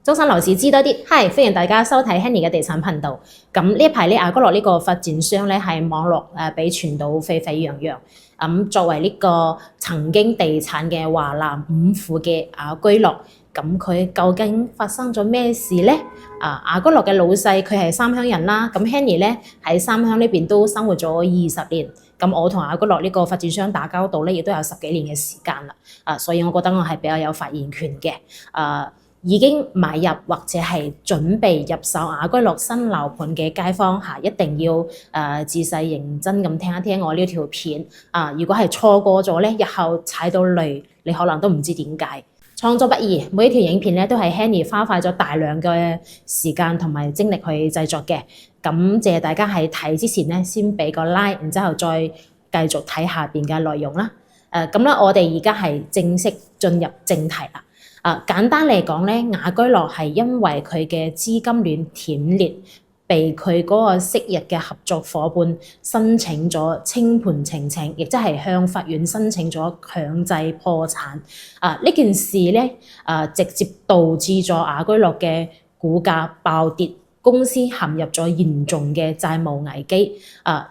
中山樓市知多啲，係歡迎大家收睇 Henny 嘅地產頻道。咁呢一排咧，雅居樂呢個發展商咧係網絡被傳到沸沸揚揚。作為呢個曾經地產嘅華南五虎嘅雅居樂，咁佢究竟發生咗咩事咧？雅居樂嘅老細佢係三鄉人啦，咁 Henny 咧喺三鄉呢邊都生活咗20年。咁我同雅居樂呢個發展商打交道咧，亦都有10幾年嘅時間啦。所以我覺得我係比較有發言權嘅。已經買入或者係準備入手雅居樂新樓盤嘅街坊一定要仔細認真咁聽一聽我呢條片。如果係錯過咗咧，日後踩到雷，你可能都唔知點解。創作不易，每一條影片咧都係 Henny 花費咗大量嘅時間同埋精力去製作嘅。感謝大家喺睇之前咧，先俾個 like， 然之後再繼續睇下邊嘅內容啦。咁啦，我哋而家係正式進入正題啦。簡單嚟講咧，雅居樂係因為佢嘅資金鏈斷裂，被佢嗰個昔日嘅合作夥伴申請咗清盤呈請，亦即係向法院申請咗強制破產。呢件事咧，直接導致咗雅居樂嘅股價爆跌，公司陷入咗嚴重嘅債務危機。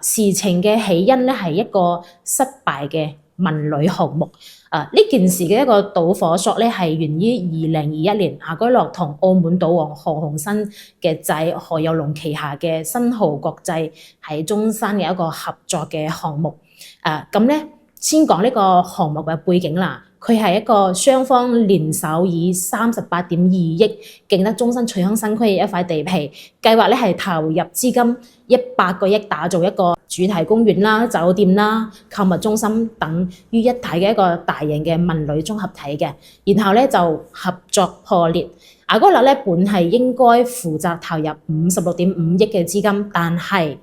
事情嘅起因咧係一個失敗嘅文旅項目。呢件事嘅一個導火索咧係源於2021年雅居樂同澳門賭王何鴻燊嘅仔何猷龍旗下嘅新濠國際喺中山嘅一個合作嘅項目。咁咧先講呢個項目嘅背景啦。佢係一個雙方聯手以38.2億競得中山翠鄉新區嘅一塊地皮，計劃咧係投入資金100個億打造一個主題公園啦、酒店啦、購物中心等於一體嘅一個大型嘅文旅綜合體嘅。然後咧就合作破裂，雅居樂咧本係應該負責投入56.5億嘅資金，但係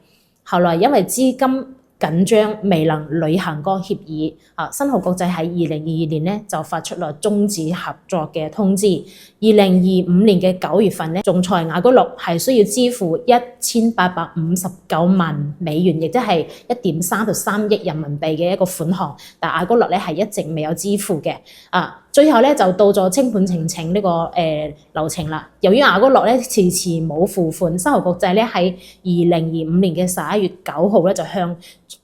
後來因為資金緊張未能履行個協議。新濠國際喺2022年咧就發出咗終止合作嘅通知。2025年嘅9月份咧，仲裁雅居樂係需要支付1859萬美元，亦即係1.33億人民幣嘅一個款項，但雅居樂咧係一直未有支付嘅。最後咧就到咗清盤呈請呢個流程啦。由於雅居樂咧遲遲冇付款，新濠國際咧喺2025年嘅11月9號咧就向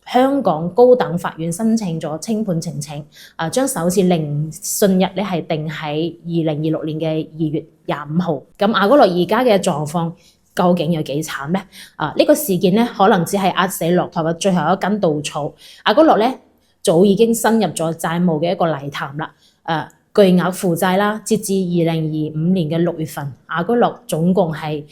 香港高等法院申請咗清盤呈請，將首次聆訊日咧係定喺2026年嘅2月25號。咁雅居樂而家嘅狀況究竟有幾慘咧？呢個事件咧可能只係壓死駱駝嘅最後一根稻草。雅居樂咧早已經深入咗債務嘅一個泥潭啦。巨額負債啦，截至2025年嘅6月份，雅居樂總共係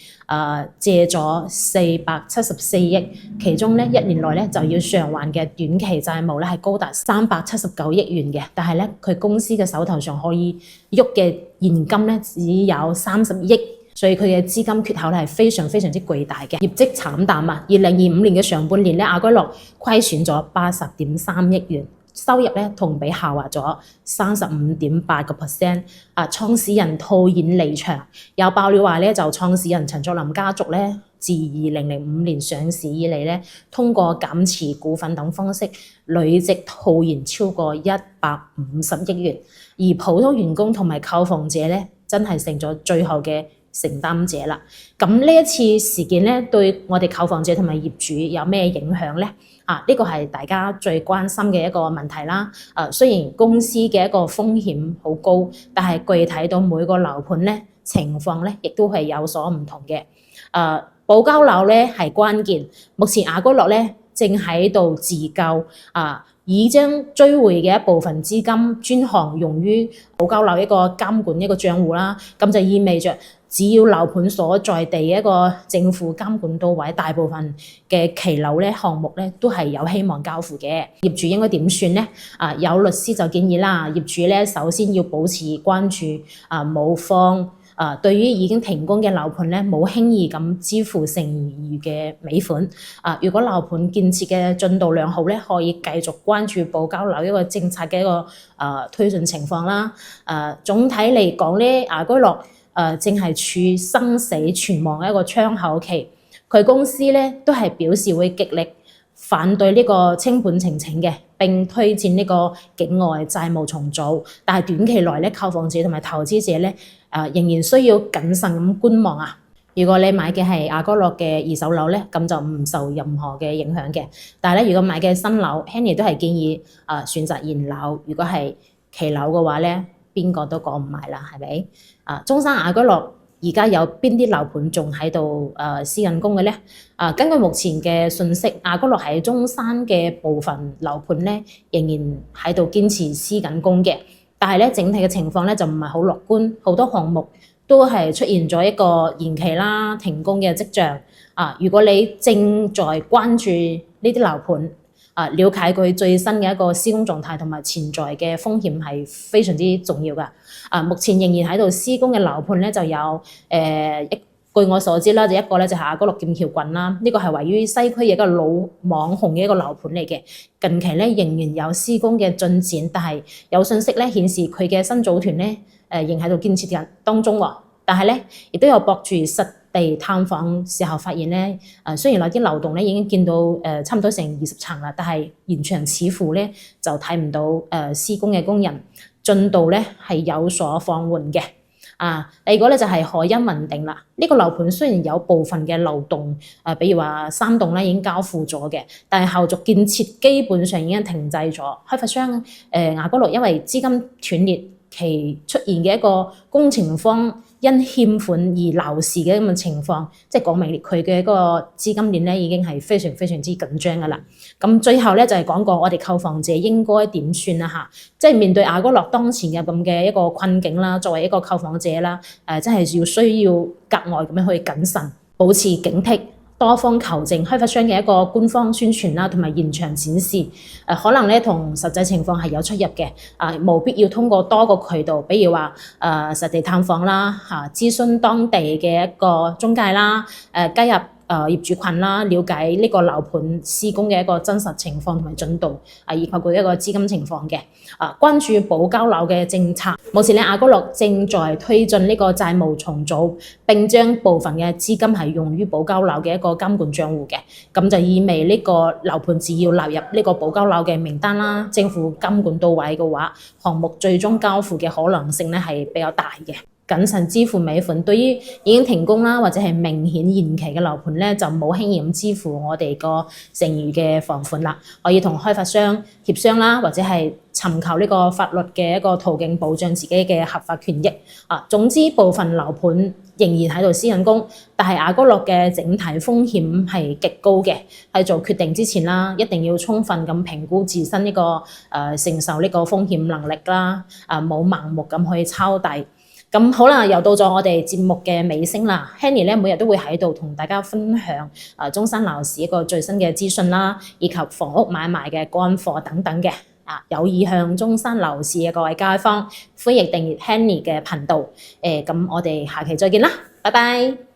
借咗474億，其中咧1年內咧就要償還嘅短期債務咧係高達379億元嘅，但係咧佢公司嘅手頭上可以喐嘅現金咧只有30億，所以佢嘅資金缺口咧係非常非常之巨大嘅，業績慘淡啊！2025年嘅上半年咧，雅居樂虧損咗80.3億元。收入咧同比下滑咗35.8%。創始人套現離場，有爆料話咧就創始人陳作霖家族咧自2005年上市以嚟咧，通過減持股份等方式累積套現超過150億元，而普通員工同埋購房者咧真係成咗最後嘅承擔者啦。咁呢一次事件咧對我哋購房者同埋業主有咩影響咧？呢個係大家最關心嘅一個問題啦。雖然公司嘅一個風險好高，但係具體到每個樓盤咧情況咧，亦都係有所唔同嘅。保交樓咧係關鍵。目前雅居樂咧正喺度自救，已將追回嘅一部分資金專項用於保交樓一個監管一個賬戶啦。咁就意味着只要樓盤所在地嘅一個政府監管到位，大部分嘅期樓咧項目咧都係有希望交付嘅。業主應該點算咧？有律師就建議啦，業主咧首先要保持關注，冇放對於已經停工嘅樓盤咧，冇輕易咁支付剩餘嘅尾款。如果樓盤建設嘅進度良好咧，可以繼續關注保交樓一個政策嘅一個推進情況啦。總體嚟講咧，雅居樂正係處於生死存亡嘅一個窗口期。佢公司咧都係表示會極力反對呢個清盤呈請嘅，並推薦呢個境外債務重組。但係短期內咧，購房者同埋投資者咧仍然需要謹慎咁觀望啊。如果你買嘅係雅閣樂嘅二手樓咧，咁就唔受任何嘅影響嘅。但係咧，如果買嘅新樓，Henny 都係建議選擇現樓。如果係期樓嘅話咧，邊個都講唔埋啦，係咪？中山雅閣樂而家有邊啲樓盤仲喺度施緊工嘅咧？根據目前嘅信息，雅閣樂喺中山嘅部分樓盤咧，仍然喺度堅持施緊工嘅。但係咧，整體嘅情況咧就唔係好樂觀，好多項目都係出現咗一個延期啦、停工嘅跡象。如果你正在關注呢啲樓盤，了解佢最新嘅一個施工狀態同埋潛在嘅風險係非常之重要㗎。目前仍然喺度施工嘅樓盤咧就有據我所知啦，一個咧就係雅閣樂劍橋郡啦，呢個係位於西區嘅一個老網紅嘅一個樓盤嚟嘅。近期咧仍然有施工嘅進展，但係有信息咧顯示佢嘅新組團咧仍喺度建設緊當中喎。但係咧亦都有博主實地探訪時候發現咧，雖然有啲樓棟咧已經見到差唔多成20層啦，但係現場似乎咧就睇唔到施工嘅工人進度咧係有所放緩嘅。第二個咧就係海欣雲定啦。呢個樓盤雖然有部分嘅樓棟，比如話3棟咧已經交付咗嘅，但係後續建設基本上已經停滯咗。開發商雅閣樂因為資金斷裂，其出現嘅一個工程方因欠款而鬧事嘅咁嘅情況，即係講明佢嘅一個資金鏈咧已經係非常非常之緊張㗎啦。咁最後咧就係講過我哋購房者應該點算啦嚇，即係面對雅閣樂當前嘅咁嘅一個困境啦，作為一個購房者啦，真係需要格外咁樣去謹慎，保持警惕。多方求證，開發商嘅一個官方宣傳啦，同埋現場展示，可能咧同實際情況係有出入嘅，冇必要通過多個渠道，比如話實地探訪啦，諮詢當地嘅一個中介啦，加入業主群啦，了解呢個樓盤施工嘅一個真實情況同埋進度，以及佢一個資金情況嘅，關注保交樓嘅政策。目前咧，雅閣樂正在推進呢個債務重組，並將部分嘅資金係用於保交樓嘅一個監管帳戶嘅，咁就意味呢個樓盤只要納入呢個保交樓嘅名單啦，政府監管到位嘅話，項目最終交付嘅可能性咧係比較大嘅。謹慎支付尾款，對於已經停工啦或者係明顯延期嘅樓盤咧，就冇輕易咁支付我哋個剩餘嘅房款啦。可以同開發商協商啦，或者係尋求呢個法律嘅一個途徑保障自己嘅合法權益。總之部分樓盤仍然喺度施緊工，但係雅閣樂嘅整體風險係極高嘅。喺做決定之前啦，一定要充分咁評估自身呢個承受呢個風險能力啦，冇盲目咁去抄底。咁好啦，又到咗我哋節目嘅尾聲啦。Henny 咧每日都會喺度同大家分享中山樓市一個最新嘅資訊啦，以及房屋買賣嘅乾貨等等嘅。有意向中山樓市嘅各位街坊，歡迎訂閱 Henny 嘅頻道。咁我哋下期再見啦，拜拜。